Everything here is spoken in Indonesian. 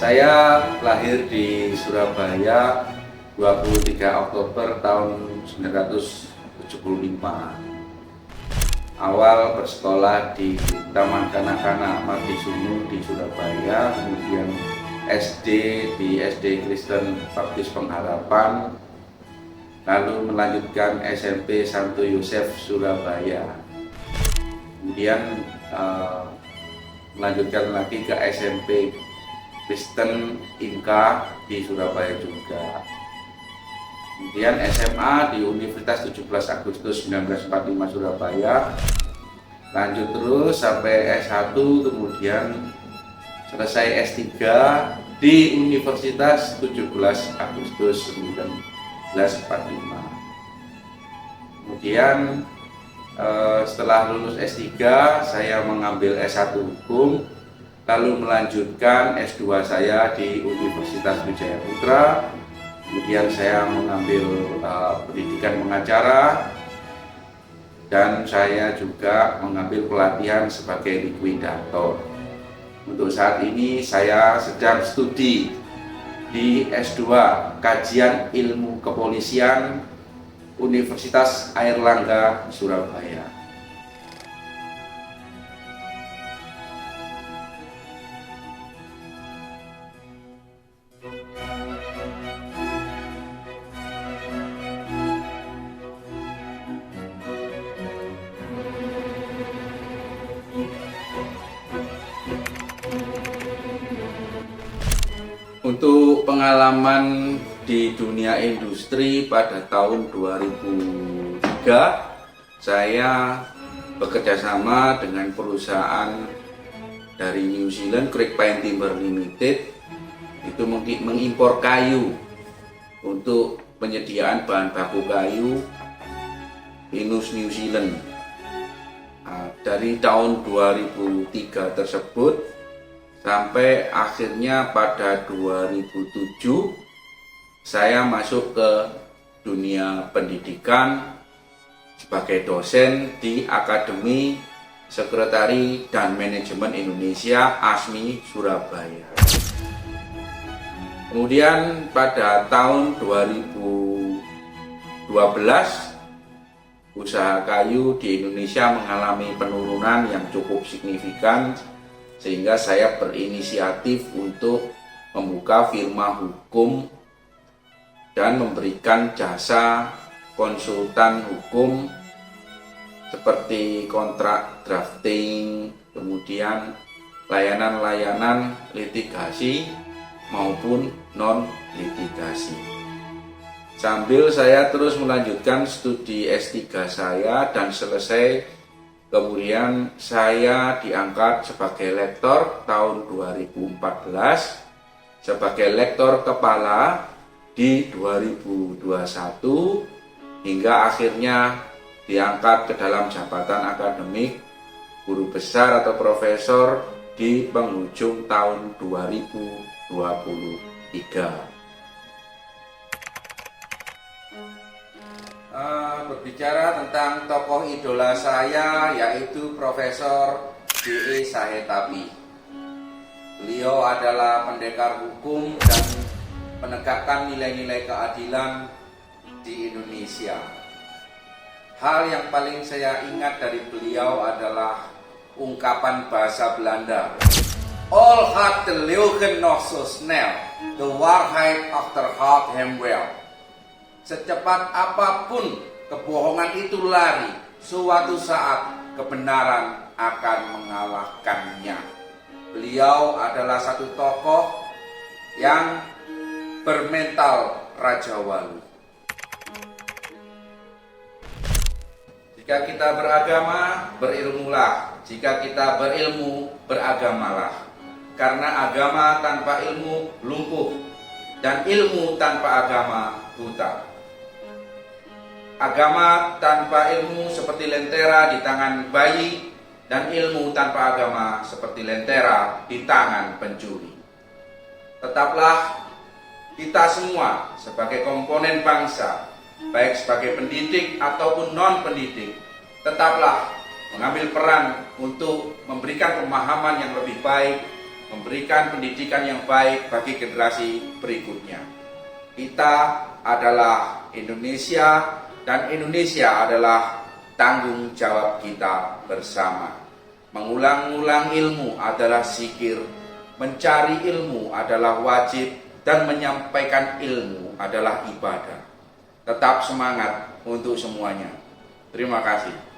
Saya lahir di Surabaya 23 Oktober tahun 1975. Awal bersekolah di Taman Kanak-kanak Marti Sunu di Surabaya, kemudian SD di SD Kristen Baptis Pengharapan, lalu melanjutkan SMP Santo Yosef Surabaya, kemudian melanjutkan lagi ke SMP Kristen Inka di Surabaya juga. Kemudian SMA di Universitas 17 Agustus 1945 Surabaya. Lanjut terus sampai S1, kemudian selesai S3 di Universitas 17 Agustus 1945. Kemudian setelah lulus S3 saya mengambil S1 Hukum, lalu melanjutkan S2 saya di Universitas Wijaya Putra. Kemudian saya mengambil pendidikan pengacara, dan saya juga mengambil pelatihan sebagai likuidator. Untuk saat ini saya sedang studi di S2 Kajian Ilmu Kepolisian Universitas Airlangga Surabaya. Untuk pengalaman di dunia industri pada tahun 2003, saya bekerja sama dengan perusahaan dari New Zealand, Creek Pine Timber Limited, itu mengimpor kayu untuk penyediaan bahan baku kayu pinus New Zealand. Dari tahun 2003 tersebut sampai akhirnya pada 2007 saya masuk ke dunia pendidikan sebagai dosen di Akademi Sekretari dan Manajemen Indonesia ASMI Surabaya. Kemudian pada tahun 2012 usaha kayu di Indonesia mengalami penurunan yang cukup signifikan, sehingga saya berinisiatif untuk membuka firma hukum dan memberikan jasa konsultan hukum seperti kontrak drafting, kemudian layanan-layanan litigasi maupun non-litigasi. Sambil saya terus melanjutkan studi S3 saya dan selesai, kemudian saya diangkat sebagai lektor tahun 2014, sebagai lektor kepala di 2021, hingga akhirnya diangkat ke dalam jabatan akademik guru besar atau profesor di penghujung tahun 2023. Berbicara tentang tokoh idola saya, yaitu Profesor D.E. Sahetapi. Beliau adalah pendekar hukum dan menegakkan nilai-nilai keadilan di Indonesia. Hal yang paling saya ingat dari beliau adalah ungkapan bahasa Belanda, "All had de leugen nog zo snel, de waarheid achterhaalt hem wel." Secepat apapun kebohongan itu lari, suatu saat kebenaran akan mengalahkannya. Beliau adalah satu tokoh yang bermental Raja Wali. Jika kita beragama, berilmulah. Jika kita berilmu, beragamalah. Karena agama tanpa ilmu lumpuh, dan ilmu tanpa agama buta. Agama tanpa ilmu seperti lentera di tangan bayi, dan ilmu tanpa agama seperti lentera di tangan pencuri. Tetaplah kita semua sebagai komponen bangsa, baik sebagai pendidik ataupun non-pendidik, tetaplah mengambil peran untuk memberikan pemahaman yang lebih baik memberikan pendidikan yang baik bagi generasi berikutnya. Kita adalah Indonesia dan Indonesia adalah tanggung jawab kita bersama. Mengulang-ulang ilmu adalah zikir, mencari ilmu adalah wajib, dan menyampaikan ilmu adalah ibadah. Tetap semangat untuk semuanya. Terima kasih.